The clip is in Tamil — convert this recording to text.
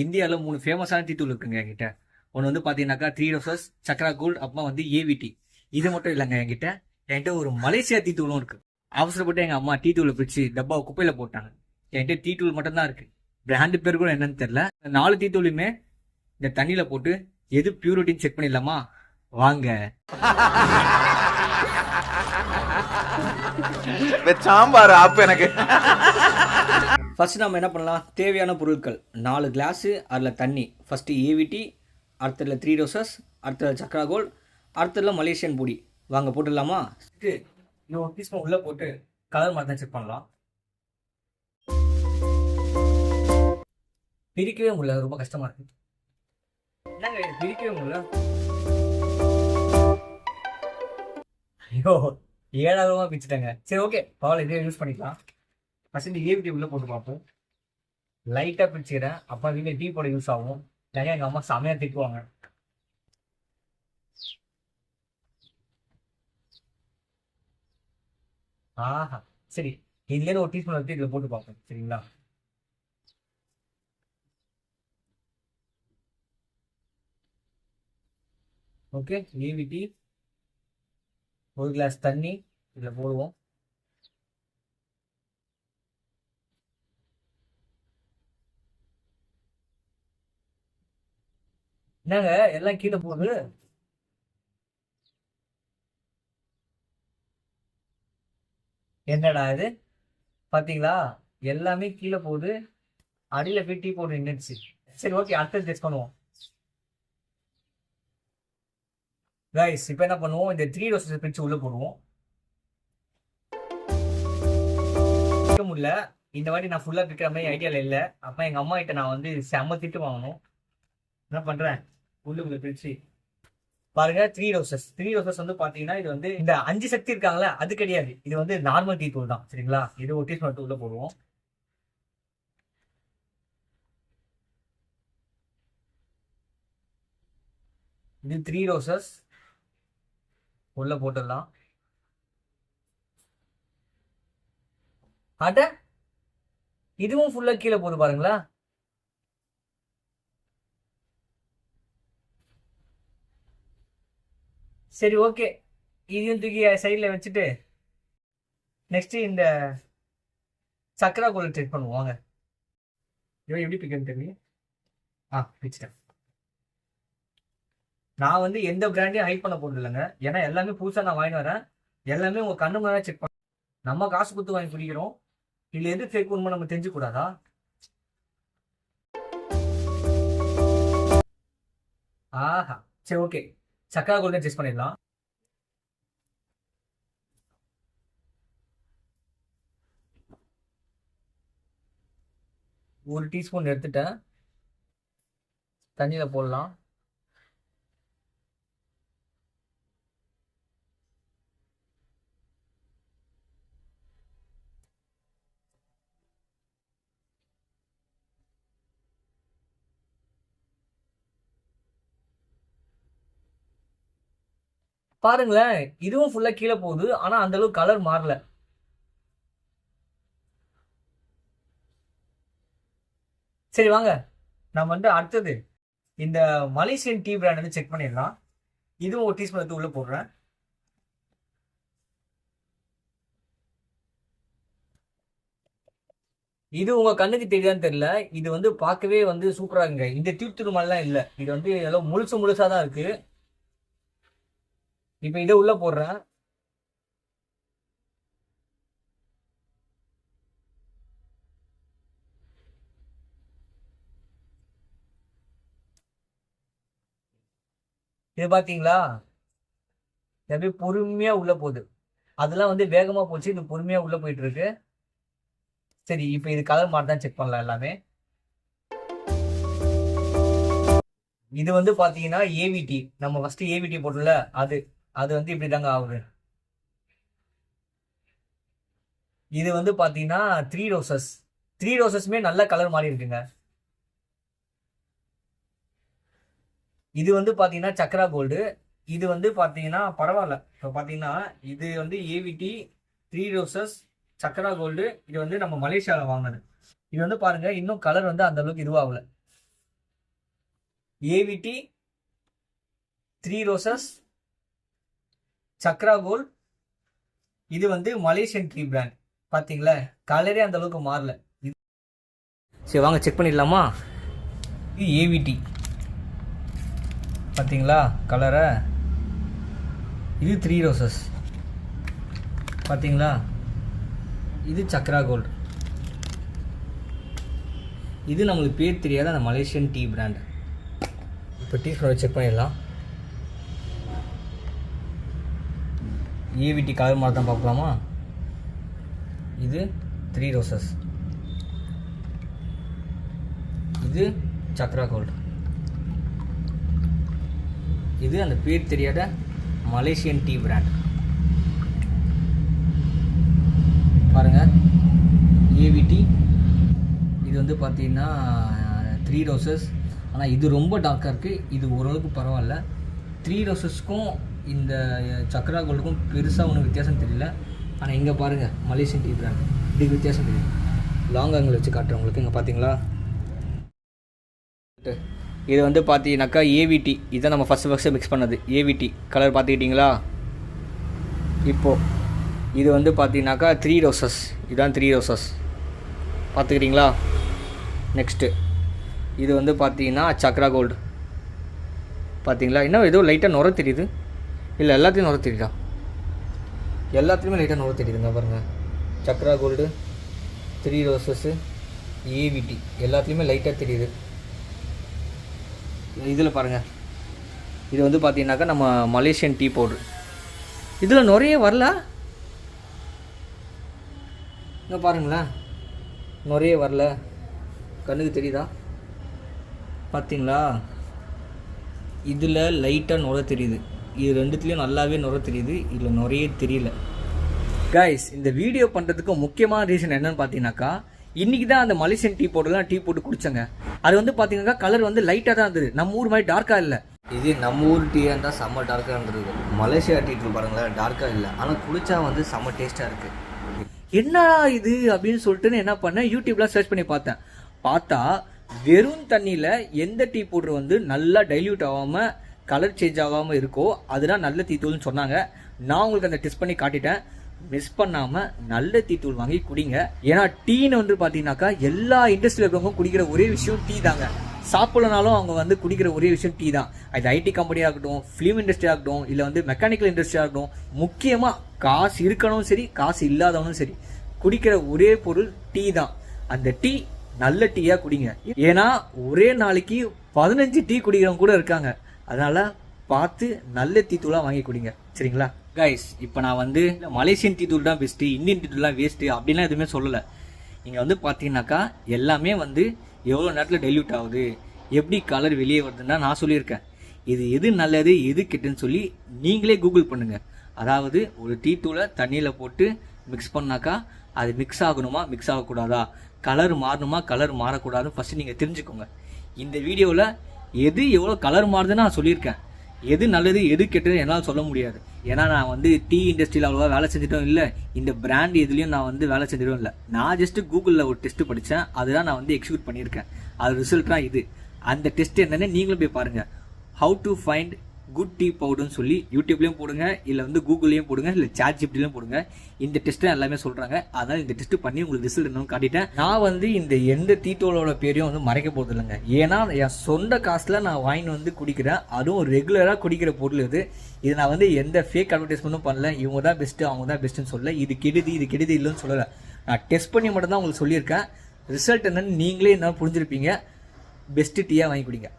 இந்தியாவில் 3 ஃபேமஸான டீ தூள் இருக்குங்க என்கிட்ட. ஒன்று வந்து பார்த்தீங்கன்னாக்கா 3 ரோசஸ், சக்ரா கோல்டு, அப்புறமா வந்து ஏவிடி. இது மட்டும் இல்லைங்க என்கிட்ட ஒரு மலேசியா டீ தூளும் இருக்கு. அவசரப்பட்டு எங்கள் அம்மா டீ தூளை பிடிச்சி டப்பாவை குப்பையில் போட்டாங்க. என்கிட்ட டீ தூள் மட்டும்தான் இருக்கு. பிராண்டு பேர் கூட என்னன்னு தெரியல. 4 டீ தூளுமே இந்த தண்ணியில் போட்டு எது பியூரிட்டின்னு செக் பண்ணிடலாமா? வாங்க. சாம்பார் ஆப் எனக்கு. ஃபர்ஸ்ட் நம்ம என்ன பண்ணலாம், தேவையான பொருட்கள் 4 கிளாஸு, அதில் தண்ணி. ஃபஸ்ட்டு ஏவிடி, அடுத்ததில் 3 ரோசஸ், அடுத்ததில் சக்ரா கோல்ட், அடுத்ததில் மலேசியன் பொடி. வாங்க போட்டுடலாமா? இன்னும் 1 டீஸ்பூன் உள்ளே போட்டு கலர் மாதிரி தான் செக் பண்ணலாம். பிரிக்கவே முடியல, ரொம்ப கஷ்டமாக இருக்குது. என்னங்க இது பிரிக்கவே முடியல? ஐயோ 7ஆயிரமா பிரிச்சுட்டாங்க. சரி ஓகே, பரவாயில்ல, இதே யூஸ் பண்ணிக்கலாம். ஃபர்ஸ்ட் இந்த ஏவிடி உள்ள போட்டு பார்ப்போம். லைட்டாக பிரிச்சுக்கிறேன், அப்போ வீட்டில் டீ போட யூஸ் ஆகும். நிறையா எங்கள் அம்மா செமையாக திட்டுவாங்க. ஆஹா சரி, இதுலேருந்து 1 டீஸ்பூன் எடுத்து இதில் போட்டு பார்ப்போம். சரிங்களா? ஓகே, ஏவிடி, 1 கிளாஸ் தண்ணி இதில் போடுவோம். என்னங்க எல்லாம் கீழே போகுது? என்னடா இது, பார்த்தீங்களா? எல்லாமே கீழே போகுது, அடியில் போய் டீ போட்டு நின்றுச்சு. சரி ஓகே, அடுத்தது டெஸ்ட் பண்ணுவோம். கைஸ் இப்போ என்ன பண்ணுவோம், இந்த 3 ரோசஸ் பிரித்து உள்ளே போடுவோம். முடியல, இந்த வாட்டி நான் ஃபுல்லாக பிரிக்கிற மாதிரி ஐடியாவில் இல்லை. அப்போ எங்கள் அம்மா கிட்ட நான் வந்து செம்ம திட்டு வாங்கணும். என்ன பண்ணுறேன், உள்ளுக்குள்ள பிரிச்சு பாருங்க. 3 ரோசஸ் வந்து பாத்தீங்கன்னா இது வந்து இந்த 5 சக்தி இருக்காங்களா, அது கிடையாது. இது வந்து நார்மல் டீ தூள் தான். சரிங்களா? இது 1 டீஸ்பூன் உள்ள போடுவோம். இது 3 ரோசஸ் உள்ள போட்டுடலாம். அட இதுவும் ஃபுல்லா கீழே போது பாருங்களா. சரி ஓகே, இதையும் தூக்கி சைடில் வச்சுட்டு நெக்ஸ்ட் இந்த சக்கரா கோல்டு செக் பண்ணுவாங்க. இவன் எப்படி பிக்கன்னு தெரியல. பிச்சிட்டேன். நான் வந்து எந்த பிராண்டையும் ஹைட் பண்ண போறது இல்லைங்க, ஏன்னா எல்லாமே புதுசாக நான் வாங்கி வரேன். எல்லாமே உங்க கண்ணு முன்னாடி செக் பண்ண. நம்ம காசு கொடுத்து வாங்கி குடிக்கிறோம், இதுல எது ஃபேக் உண்மை நம்ம தெரிஞ்சு கூடாதா? ஆஹா சரி ஓகே, சக்கரா கோல்டு டெஸ்ட் பண்ணிடலாம். ஒரு டீஸ்பூன் எடுத்துட்டேன், தண்ணியில் போடலாம். பாருங்களேன், இதுவும் ஃபுல்லா கீழே போகுது, ஆனா அந்த அளவுக்கு கலர் மாறல. சரி வாங்க, நம்ம வந்து அடுத்தது இந்த மலேசியன் டீ பிராண்ட் வந்து செக் பண்ணிடலாம். இதுவும் 1 டீஸ்பூன் எடுத்து உள்ள போடுறேன். இது உங்க கண்ணுக்கு தெரியாதுன்னு தெரியல, இது வந்து பார்க்கவே வந்து சூப்பரா இருக்குங்க. இந்த தீர்த்துரு மாதிரிலாம் இல்லை, இது வந்து எல்லாம் முழுசா தான் இருக்கு. இப்ப இதை உள்ள போடுறேன். இது பாத்தீங்களா, எப்படி பொறுமையா உள்ள போகுது. அதெல்லாம் வந்து வேகமா போச்சு, இது பொறுமையா உள்ள போயிட்டு இருக்கு. சரி இப்ப இது கலர் மாதிரி தான் செக் பண்ணலாம் எல்லாமே. இது வந்து பாத்தீங்கன்னா ஏவிடி, நம்ம ஃபர்ஸ்ட் ஏவிடி போட்டோம்ல, அது அது வந்து இப்படிதாங்க ஆகுது. இது வந்து பாத்தீங்கன்னா 3 ரோசஸ்மே நல்ல கலர் மாதிரி இருக்குங்க. இது வந்து பாத்தீங்கன்னா சக்ரா கோல்டு, இது வந்து பாத்தீங்கன்னா பரவாயில்ல. இப்போ பாத்தீங்கன்னா இது வந்து ஏவிடி, 3 ரோசஸ், சக்ரா கோல்டு. இது வந்து நம்ம மலேசியாவில் வாங்கினது. இது வந்து பாருங்க, இன்னும் கலர் வந்து அந்த அளவுக்கு இதுவாகல. AVT, 3 roses, Chakra gold. இது வந்து மலேசியன் டீ பிராண்ட். பார்த்தீங்களா, கலரே அந்த அளவுக்கு மாறல. சரி வாங்க செக் பண்ணிடலாமா. இது ஏவிடி, பார்த்தீங்களா கலரை. இது 3 ரோசஸ், பார்த்தீங்களா. இது சக்ரா கோல்டு. இது நம்மளுக்கு பேர் தெரியாத அந்த மலேசியன் டீ பிராண்ட். இப்போ டீ ஸ்பூனை செக் பண்ணிடலாம். ஏவிடி கலர் மாதிரி தான் பார்க்கலாமா. இது 3 ரோசஸ், இது சக்ரா கோல்டு. இது அந்த பேர் தெரியாத மலேசியன் டீ பிராண்ட். பாருங்கள், ஏவிடி. இது வந்து பார்த்தீங்கன்னா 3 ரோசஸ். ஆனால் இது ரொம்ப டார்க்காக இருக்குது. இது ஓரளவுக்கு பரவாயில்ல. 3 ரோசஸ்க்கும் இந்த சக்ரா கோல்டுக்கும் பெருசாக ஒன்றும் வித்தியாசம் தெரியல. ஆனால் இங்கே பாருங்கள், மலேசியன் டீ பிராண்ட், இதுக்கு வித்தியாசம் தெரியும். லாங் ஆங்கிள் வச்சு காட்டுறேன் உங்களுக்கு. இங்கே பார்த்தீங்களா, இது வந்து பார்த்தீங்கன்னாக்கா ஏவிடி. இதுதான் நம்ம ஃபஸ்ட்டு மிக்ஸ் பண்ணது ஏவிடி கலர். பார்த்துக்கிட்டிங்களா. இப்போது இது வந்து பார்த்தீங்கன்னாக்கா 3 ரோசஸ். இதுதான் 3 ரோசஸ், பார்த்துக்கிட்டிங்களா. நெக்ஸ்ட்டு இது வந்து பார்த்தீங்கன்னா சக்ரா கோல்டு. பார்த்தீங்களா, இன்னும் ஏதோ லைட்டாக நுர தெரியுது. இல்லை, எல்லாத்தையும் நுர தெரியுதா? எல்லாத்துலேயுமே லைட்டாக நுர தெரியுதுங்க பாருங்கள். சக்ரா கோல்டு, 3 ரோசஸ்ஸு, ஏவிடி எல்லாத்துலேயுமே லைட்டாக தெரியுது. இதில் பாருங்கள், இது வந்து பார்த்தீங்கன்னாக்கா நம்ம மலேசியன் டீ பவுட்ரு. இதில் நிறைய வரல. இங்கே பாருங்களேன், நிறைய வரல. கண்ணுக்கு தெரியுதா? பார்த்தீங்களா, இதில் லைட்டாக நுர தெரியுது. இது ரெண்டுத்துலேயும் நல்லாவே நுர தெரியுது. இதில் நிறைய தெரியல. கைஸ், இந்த வீடியோ பண்ணுறதுக்கு முக்கியமான ரீசன் என்னன்னு பார்த்தீங்கன்னாக்கா, இன்றைக்கி தான் அந்த மலேசியன் டீ பவுடர்லாம் டீ போட்டு குடித்தேங்க. அது வந்து பார்த்தீங்கன்னா கலர் வந்து லைட்டாக தான் இருந்தது. நம்ம ஊர் மாதிரி டார்க்காக இல்லை. இது நம்ம ஊர் டீயாக இருந்தால் செம்ம டார்க்காக இருந்தது. மலேசியா டீ தூள் பாருங்களேன், டார்க்காக இல்லை. ஆனால் குடித்தா வந்து செம்ம டேஸ்ட்டாக இருக்குது. என்ன இது அப்படின்னு சொல்லிட்டு என்ன பண்ணேன், யூடியூப்லாம் சர்ச் பண்ணி பார்த்தா வெறும் தண்ணியில் எந்த டீ பவுடர் வந்து நல்லா டைல்யூட் ஆகாமல் கலர் சேஞ்ச் ஆகாமல் இருக்கோ அதுதான் நல்ல டீ தூள்னு சொன்னாங்க. நான் உங்களுக்கு அந்த டெஸ்ட் பண்ணி காட்டிட்டேன். மிஸ் பண்ணாமல் நல்ல டீ தூள் வாங்கி குடிங்க. ஏன்னா டீன்னு வந்து பார்த்தீங்கன்னாக்கா எல்லா இண்டஸ்ட்ரியில் இருக்கிறவங்க குடிக்கிற ஒரே விஷயம் டீ தாங்க. சாப்பிடலனாலும் அவங்க வந்து குடிக்கிற ஒரே விஷயம் டீ தான். அது ஐடி கம்பெனியாக இருக்கட்டும், ஃபிலிம் இண்டஸ்ட்ரியாக இருக்கட்டும், இல்லை வந்து மெக்கானிக்கல் இண்டஸ்ட்ரியாக இருக்கட்டும், முக்கியமாக காசு இருக்கணும் சரி, காசு இல்லாதவனும் சரி, குடிக்கிற ஒரே பொருள் டீ தான். அந்த டீ நல்ல டீயாக குடிங்க. ஏன்னா ஒரே நாளைக்கு 15 டீ குடிக்கிறவங்க கூட இருக்காங்க. அதனால் பார்த்து நல்ல டீ தூளாக வாங்கி குடிங்க, சரிங்களா கைஸ். இப்போ நான் வந்து மலேசியன் டீ தூள் தான் பெஸ்ட்டு, இந்தியன் டீ தூள்லாம் வேஸ்ட்டு அப்படின்லாம் எதுவுமே சொல்லலை. இங்கே வந்து பார்த்தீங்கன்னாக்கா எல்லாமே வந்து எவ்வளோ நேரத்தில் டைல்யூட் ஆகுது, எப்படி கலர் வெளியே வருதுன்னா நான் சொல்லியிருக்கேன். இது எது நல்லது எது கெட்டுன்னு சொல்லி நீங்களே கூகுள் பண்ணுங்கள். அதாவது ஒரு டீ தூளை தண்ணியில் போட்டு மிக்ஸ் பண்ணாக்கா அது மிக்ஸ் ஆகணுமா மிக்ஸ் ஆகக்கூடாதா, கலர் மாறணுமா கலர் மாறக்கூடாதுன்னு ஃபஸ்ட்டு நீங்கள் தெரிஞ்சுக்கோங்க. இந்த வீடியோவில் எது எவ்வளோ கலர் மாறுதுன்னு நான் சொல்லியிருக்கேன். எது நல்லது எது கெட்டது என்னால் சொல்ல முடியாது. ஏன்னா நான் வந்து டீ இண்டஸ்ட்ரியில் அவ்வளோவா வேலை செஞ்சிட்டும் இல்லை, இந்த பிராண்ட் எதுலேயும் நான் வந்து வேலை செஞ்சிடும் இல்லை. நான் ஜஸ்ட்டு கூகுளில் ஒரு டெஸ்ட்டு படித்தேன், அதுதான் நான் வந்து எக்ஸிக்யூட் பண்ணியிருக்கேன். அது ரிசல்ட் தான் இது. அந்த டெஸ்ட் என்னென்னு நீங்களும் போய் பாருங்கள். How to find good tea பவுடர்னு சொல்லி யூடியூப்லேயும் போடுங்க, இல்லை வந்து கூகுள்லேயும் போடுங்க, இல்லை ChatGPTலையும் போடுங்க. இந்த டெஸ்ட்டை எல்லாமே சொல்கிறாங்க. அதனால் இந்த டெஸ்ட்டு பண்ணி உங்களுக்கு ரிசல்ட் என்னன்னு காட்டிட்டேன். நான் வந்து இந்த எந்த டீ தூளோட பேரையும் வந்து மறைக்க போகிறது இல்லைங்க. ஏன்னா என் சொந்த காசில் நான் வாங்கி வந்து குடிக்கிறேன். அதுவும் ரெகுலராக குடிக்கிற பொருள் இது நான் வந்து எந்த ஃபேக் அட்வர்டைஸ்மெண்ட்டும் பண்ணல. இவங்க தான் பெஸ்ட்டு அவங்க தான் பெஸ்ட்டுன்னு சொல்லலை. இது கெடுது இல்லைன்னு சொல்லலை. நான் டெஸ்ட் பண்ணி மட்டும் தான் உங்களுக்கு சொல்லியிருக்கேன். ரிசல்ட் என்னன்னு நீங்களே என்ன புரிஞ்சிருப்பீங்க. பெஸ்ட்டு டீயாக வாங்கி குடிங்க.